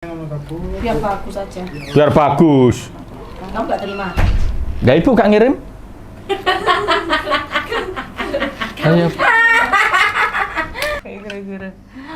Biar bagus aja. Biar bagus. Kamu nggak terima? Gak ibu gak ngirim? Ayo.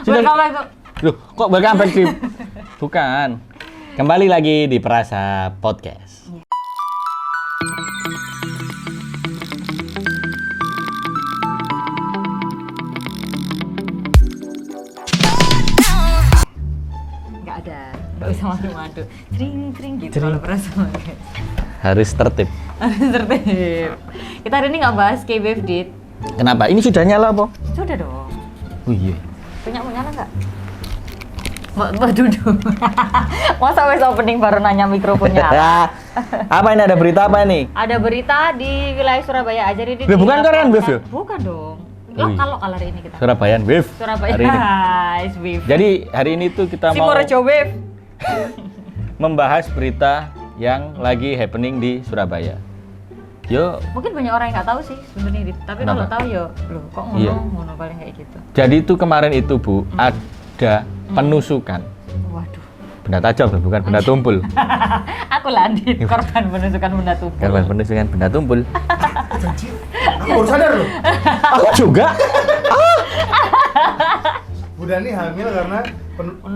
Welcome back to... Loh, kok welcome back sih? Bukan. Kembali lagi di Perasa Podcast. Nggak ada. Nggak usah madu-madu. Tring gitu kalau Perasa Podcast. Harus tertib. Harus tertib. Kita hari ini nggak bahas KBF Dit. Kenapa? Ini sudah nyala apa? Sudah dong. Oh iya. Punya nyala nggak? Mbak duduk. Masa wes opening baru nanya mikrofonnya apa? Apa ini, ada berita apa ini? Ada berita di wilayah Surabaya aja di. Loh, bukan Korean Wave ya? Bukan dong. Oh, iya. Kalau hari ini kita. Surabayaan Wave. Surabaya. Hari ini. Guys, Wave. Jadi hari ini tuh kita mau Simorejo Wave. membahas berita yang lagi happening di Surabaya. Yo, Mungkin banyak orang yang nggak tahu sih sebenarnya Dit. Tapi kalau Kenapa? tahu yo, loh kok ngono Iya. ngono paling kayak gitu. jadi itu kemarin itu Bu, ada penusukan. Waduh. Benda tajam loh, bukan benda tumpul. Aku landit korban penusukan benda tubuh. Korban penusukan benda tumpul. Aku baru sadar loh, Aku juga. Bu Dani hamil karena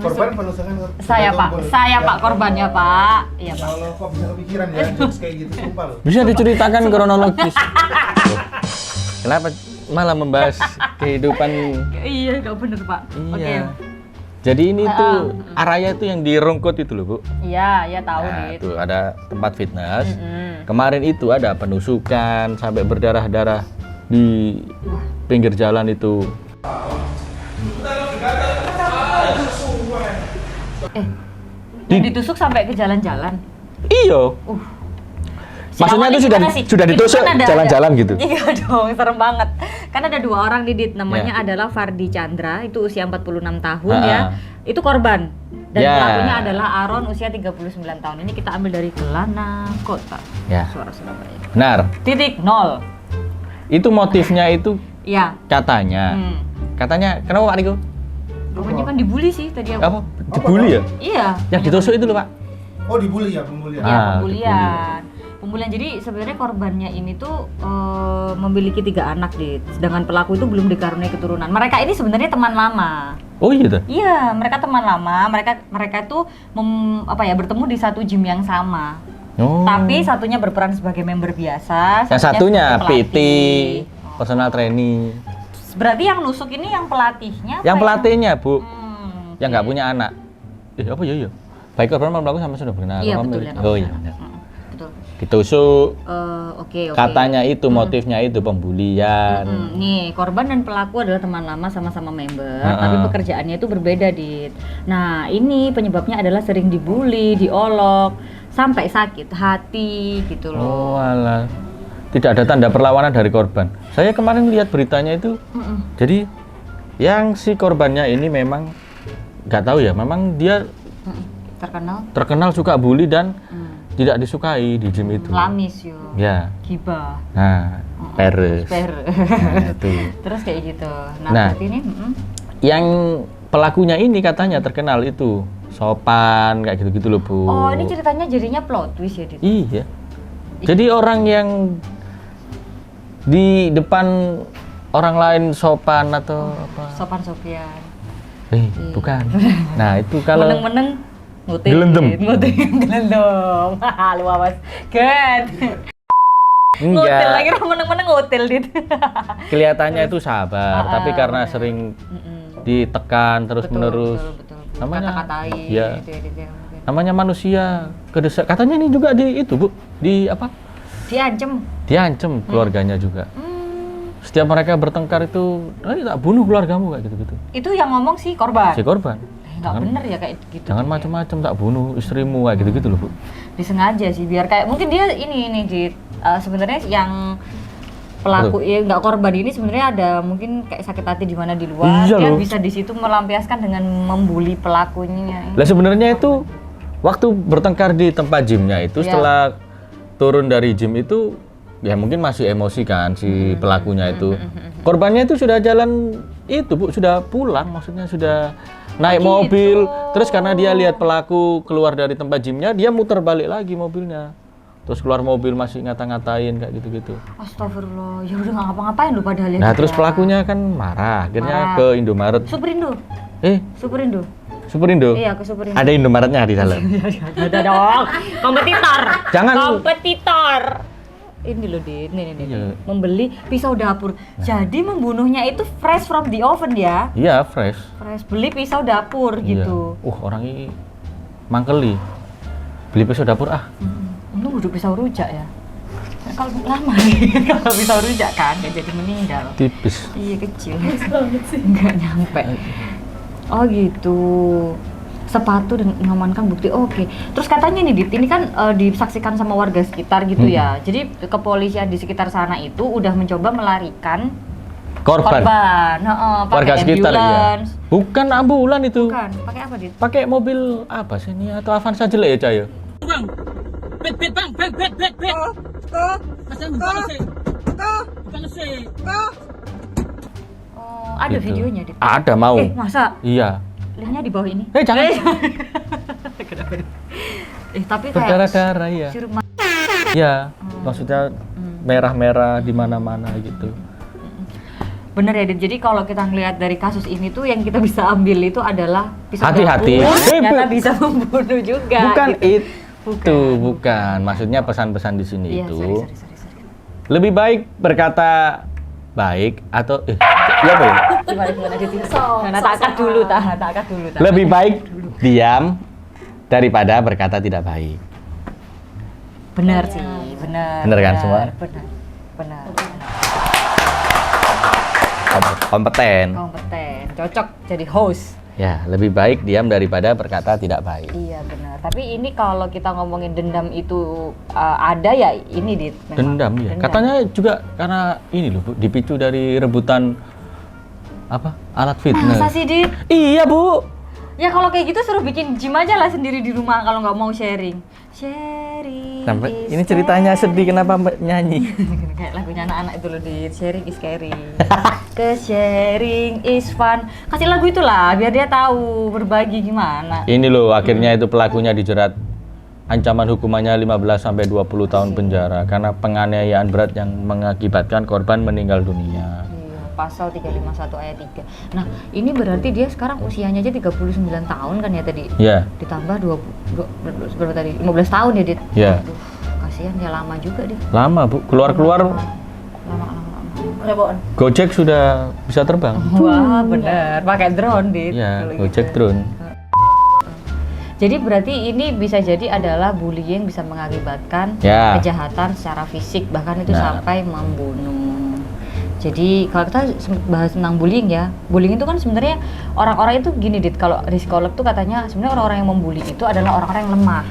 korban penusukan. Saya Pak, saya Pak korbannya Pak. Iya Ya Pak. Allah, kok bisa kepikiran ya jokes kayak gitu, sumpah loh. Bisa diceritakan kronologis. Kenapa malah membahas kehidupan? Iya, nggak bener Pak. Oke. Iya. Jadi ini tuh area itu yang di Rungkut itu loh Bu. Iya, ya tahu Nah, Dit. tuh ada tempat fitness. Mm. Kemarin itu ada penusukan sampai berdarah-darah di pinggir jalan itu. Yang ditusuk sampai ke jalan-jalan. Iyo. Maksudnya itu sudah ditusuk jalan-jalan gitu. Iya dong, serem banget. Kan ada dua orang Didit, namanya Ya. adalah Fardi Chandra, itu usia 46 tahun Ha-ha. ya. Itu korban. Dan Ya. pelakunya adalah Aron usia 39 tahun. Ini kita ambil dari Kelana Kota. Ya. Suara Surabaya. Benar. Titik nol. Itu motifnya itu Ya. katanya. Hmm. Katanya kenapa Pak Riko? Pokoknya kan dibully sih tadi aku. Apa? Dibully ya? Iya. Yang ditusuk itu loh Pak. Oh dibully ya, pembulian. Iya, Ah, pembulian. Pembulian. Jadi sebenarnya korbannya ini tuh memiliki 3 anak, Dit. Sedangkan pelaku itu belum dikaruniai keturunan. Mereka ini sebenarnya teman lama. Oh iya tuh. Iya, mereka teman lama. Mereka tuh bertemu di satu gym yang sama. Oh. Tapi satunya berperan sebagai member biasa, yang satunya sebagai PT, pelatih. personal training. Berarti yang nusuk ini yang pelatihnya? Yang apa pelatihnya Bu, yang nggak oke. punya anak. Apa ya iya? Baik korban maupun pelaku sama sudah benar. Iya betul ya. Oh iya. Benar. Betul. Ditusuk. Oke. Katanya itu motifnya itu pembulian. Nih, korban dan pelaku adalah teman lama sama-sama member, Ha-ha. tapi pekerjaannya itu berbeda, Dit. Nah, ini penyebabnya adalah sering dibully, diolok, sampai sakit hati gitu loh. Oh alah. Tidak ada tanda perlawanan dari korban. Saya kemarin lihat beritanya itu. Jadi yang si korbannya ini memang nggak tahu ya, memang dia Terkenal terkenal suka bully dan tidak disukai di gym itu. lamis yo. Ya. Gibah. Nah, peres. Nah, itu. Terus kayak gitu. Nah, Nah. berarti ini Yang pelakunya ini katanya terkenal itu sopan kayak gitu-gitu loh Bu. oh, ini ceritanya jadinya plot twist ya, Dit. Iya. Jadi orang yang di depan orang lain sopan atau apa? Sopan Sofian. Bukan. Nah, itu kalau Meneng-meneng ngutil. Gelendem. Dit. Ngutil gelendem. Lu awas. Kan. Ngutil lagi enggak, meneng-meneng ngutil, Dit. kelihatannya itu sabar, tapi karena sering ditekan terus-menerus. Betul. Namanya Kata-katain ya. gitu ya, Dit, ya, mungkin. Namanya manusia kedesak. Katanya ini juga di itu, Bu. Di apa? Diancem. Diancem keluarganya juga. Setiap mereka bertengkar itu, tak bunuh keluargamu kayak gitu-gitu. Itu yang ngomong si korban. Si korban. Nggak bener ya kayak gitu. Jangan Dit, ya. macam-macam, tak bunuh istrimu kayak gitu-gitu loh, Bu. Disengaja sih biar kayak mungkin dia ini Dit. Sebenarnya yang pelaku ya nggak korban ini sebenarnya ada mungkin kayak sakit hati di mana di luar, Iya dia loh. bisa di situ melampiaskan dengan membuli pelakunya. Lah sebenarnya itu waktu bertengkar di tempat gymnya itu, Iya. setelah turun dari gym itu ya mungkin masih emosi kan si pelakunya itu. Korbannya itu sudah jalan itu Bu sudah pulang, maksudnya sudah naik gitu. mobil, terus karena dia lihat pelaku keluar dari tempat gymnya, dia muter balik lagi mobilnya. Terus keluar mobil masih ngata-ngatain kayak gitu-gitu. Astagfirullah, ya udah nggak ngapa-ngapain lu padahal ya. Nah terus pelakunya kan marah, akhirnya ke Indomaret. Superindo. Eh, Superindo. Superindo? Iya, ke Superindo. Ada Indomaretnya di dalam. Ada dong. Kompetitor. Jangan. Kompetitor. Ini loh, Dit. Nih. Iya. Membeli pisau dapur. Jadi membunuhnya itu fresh from the oven ya. Iya, fresh. Fresh beli pisau dapur gitu. Iya. Orang ini mangkeli. Beli pisau dapur Untung udah pisau rujak ya. Kalau lama kalau pisau rujak kan nggak jadi meninggal. tipis. Iya kecil. Nggak nyampe. Oh gitu. Sepatu dan mengamankan bukti. Oke. Terus katanya nih Dit, ini kan disaksikan sama warga sekitar gitu ya. Jadi kepolisian di sekitar sana itu udah mencoba melarikan Korban. Pakai Warga sekitar ya. ambulans. Bukan ambulan itu. Bukan, pakai apa Dit? Pakai mobil apa sih ini atau Avanza jelek ya, Cahyo? Bang, bet bang, bet. Pasang bukan sih. Oh, ada Gitu. videonya Dit. Ada mau. Masa? Iya. Linknya di bawah ini. Jangan. Kenapa? Tapi kayak Berdarah-darah ya. sirup Iya. Maksudnya merah-merah di mana-mana gitu. bener ya Dit. Jadi kalau kita ngelihat dari kasus ini tuh yang kita bisa ambil itu adalah pisau Hati-hati. dapur ternyata bisa membunuh juga. Bukan gitu. itu, bukan. Maksudnya pesan-pesan di sini Iya, itu. sorry. Lebih baik berkata baik atau ya apa ya? Gimana Dit? Nah, tak angkat dulu. Lebih baik diam daripada berkata tidak baik. Benar sih, benar. Benar kan semua? Benar. Kompeten. Cocok jadi host. Ya, lebih baik diam daripada berkata tidak baik. Iya benar. Tapi ini kalau kita ngomongin dendam itu ada ya ini Dit. memang. Dendam ya. Katanya juga karena ini loh, Bu, dipicu dari rebutan apa? Alat fitness. Masa sih Dit? Iya, Bu. Ya kalau kayak gitu suruh bikin gym aja lah sendiri di rumah kalau nggak mau sharing. Sharing. Sampai is ini ceritanya caring. sedih kenapa nyanyi? Kayak lagunya anak-anak itu loh di sharing is caring. Ke sharing is fun. Kasih lagu itulah biar dia tahu berbagi gimana. Ini loh akhirnya itu pelakunya dijerat ancaman hukumannya 15 sampai 20 tahun penjara karena penganiayaan berat yang mengakibatkan korban meninggal dunia. Iya, pasal 351 ayat 3. Nah, ini berarti dia sekarang usianya aja 39 tahun kan ya tadi? Ya, Ditambah 20 berapa tadi? 15 tahun ya, Dit? ya. Aduh, kasihan ya lama juga dia. Lama, Bu. Keluar-keluar Lama. Gojek sudah bisa terbang. Wah, bener. Pakai drone, Dit. Ya, kalau Gojek gitu. drone. Jadi berarti ini bisa jadi adalah bullying bisa mengakibatkan Ya. kejahatan secara fisik bahkan itu Nah. sampai membunuh. Jadi kalau kita bahas tentang bullying ya, bullying itu kan sebenarnya orang-orang itu gini Dit, kalau di psikolog tuh katanya sebenarnya orang-orang yang membuli itu adalah orang-orang yang lemah.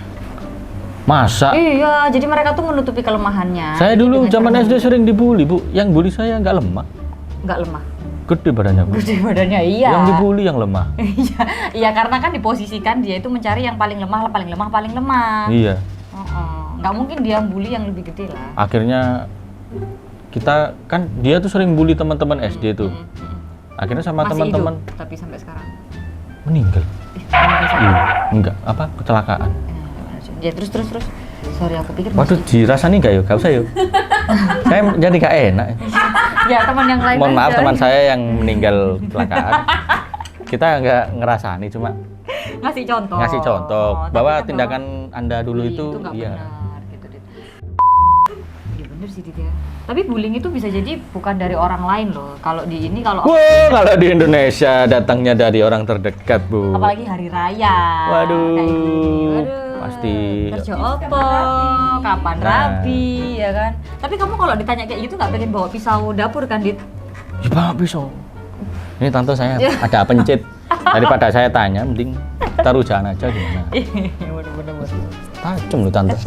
Masa? Iya, jadi mereka tuh menutupi kelemahannya. Saya Itu dulu dengan zaman cara SD sering dibully, Bu. Yang bully saya nggak lemah. nggak lemah. Gede badannya, Bu. Gede badannya iya. Yang dibully yang lemah. Iya, iya karena kan diposisikan dia itu mencari yang paling lemah. Iya. Nggak mungkin dia bully yang lebih gede lah. Akhirnya kita kan dia tuh sering bully teman-teman SD tuh. Akhirnya sama Masih teman-teman hidup, tapi sampai sekarang. meninggal. Iya. Enggak, apa? Kecelakaan. Ya terus. Sorry aku pikir Waduh, dirasani nggak ya? Gak usah yuk. Saya jadi gak enak. ya teman yang lain. Mohon maaf aja. teman saya yang meninggal kecelakaan. Kita nggak ngerasani, cuma ngasih contoh. ngasih contoh Tapi bahwa kan tindakan Anda dulu bullying itu nggak iya. benar gitu Dit. Iya bener sih Dit ya. Tapi bullying itu bisa jadi bukan dari orang lain loh. Kalau di ini kalau Wah, kalau di Indonesia datangnya dari orang terdekat, Bu. apalagi hari raya. Waduh, kayak gini. Waduh. pasti. Kerja opo, kapan Nah. rapi, ya kan? Tapi kamu kalau ditanya kayak gitu nggak pengen bawa pisau dapur kan, Dit? Ya, Pak, pisau. Ini tante saya ada pencet. Daripada saya tanya, mending kita rujakan aja gimana. Bener-bener. Tajam lu tante.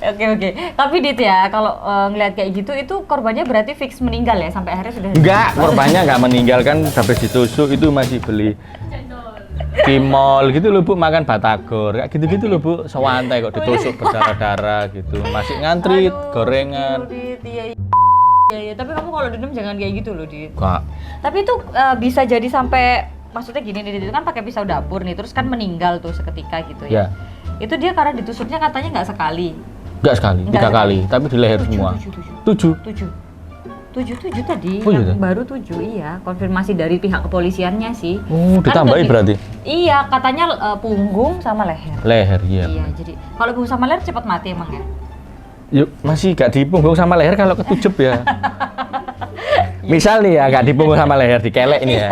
Oke. Tapi Dit ya, kalau ngelihat kayak gitu, itu korbannya berarti fix meninggal ya? Sampai akhirnya sudah... Enggak, korbannya enggak meninggal kan habis ditusuk itu masih beli di mall gitu loh Bu, makan batagor kayak gitu-gitu loh Bu, sewantai kok ditusuk berdarah-darah gitu, masih ngantri Aduh, gorengan. Dit, iya. Iya, tapi kamu kalau dendam jangan kayak gitu loh, Dit. Kak. Tapi itu bisa jadi sampai maksudnya gini nih, itu kan pakai pisau dapur nih, terus kan meninggal tuh seketika gitu ya. Itu dia karena ditusuknya katanya nggak sekali. Enggak sekali, Nggak 3 kali, tapi di leher semua. 7. 7 tadi, Oh, iya, yang baru 7, iya. Konfirmasi dari pihak kepolisiannya sih. Oh, Kan ditambahin udah berarti? Iya, katanya punggung sama leher. Leher, iya. Iya, jadi kalau punggung sama leher cepat mati emang ya? Yuk, masih gak di punggung sama leher kalau ketujup ya. Misal nih ya, gak di punggung sama leher, di kelek ini ya.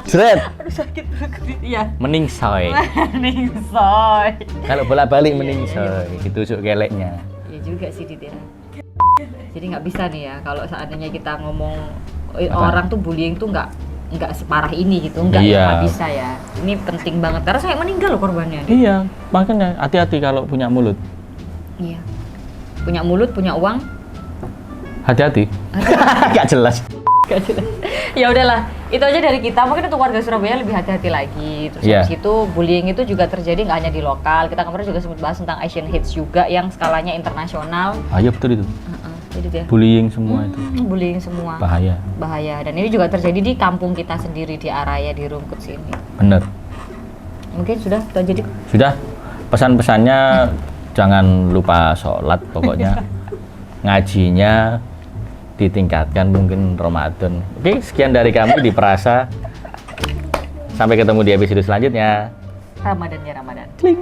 Jret, Aduh sakit banget, iya. meningsoy. Ningsoy. Kalau bolak-balik meningsoy, ditusuk keleknya. Iya juga sih, Dit ya. Jadi nggak bisa nih ya kalau seandainya kita ngomong Apa? orang tuh bullying tuh nggak separah ini gitu, nggak Iya. nggak bisa ya. Ini penting banget karena saya meninggal loh korbannya. Iya, makanya hati-hati kalau punya mulut. Iya. Punya mulut, punya uang, Hati-hati. Gak jelas. gak jelas. Ya udahlah, itu aja dari kita. Mungkin untuk warga Surabaya lebih hati-hati lagi. Terus Iya. habis itu bullying itu juga terjadi nggak hanya di lokal. Kita kemarin juga sempat bahas tentang Asian Hate juga yang skalanya internasional. Ayo betul itu. Jadi ya. Bullying semua itu. Bullying semua. Bahaya. Dan ini juga terjadi di kampung kita sendiri di Araya di Rungkut sini. Bener. Mungkin sudah itu aja. Sudah. Pesan-pesannya jangan lupa sholat pokoknya. Ngajinya ditingkatkan mungkin Ramadan. Oke, sekian dari kami di Perasa. Sampai ketemu di episode selanjutnya. Ramadan ya Ramadan. Kling.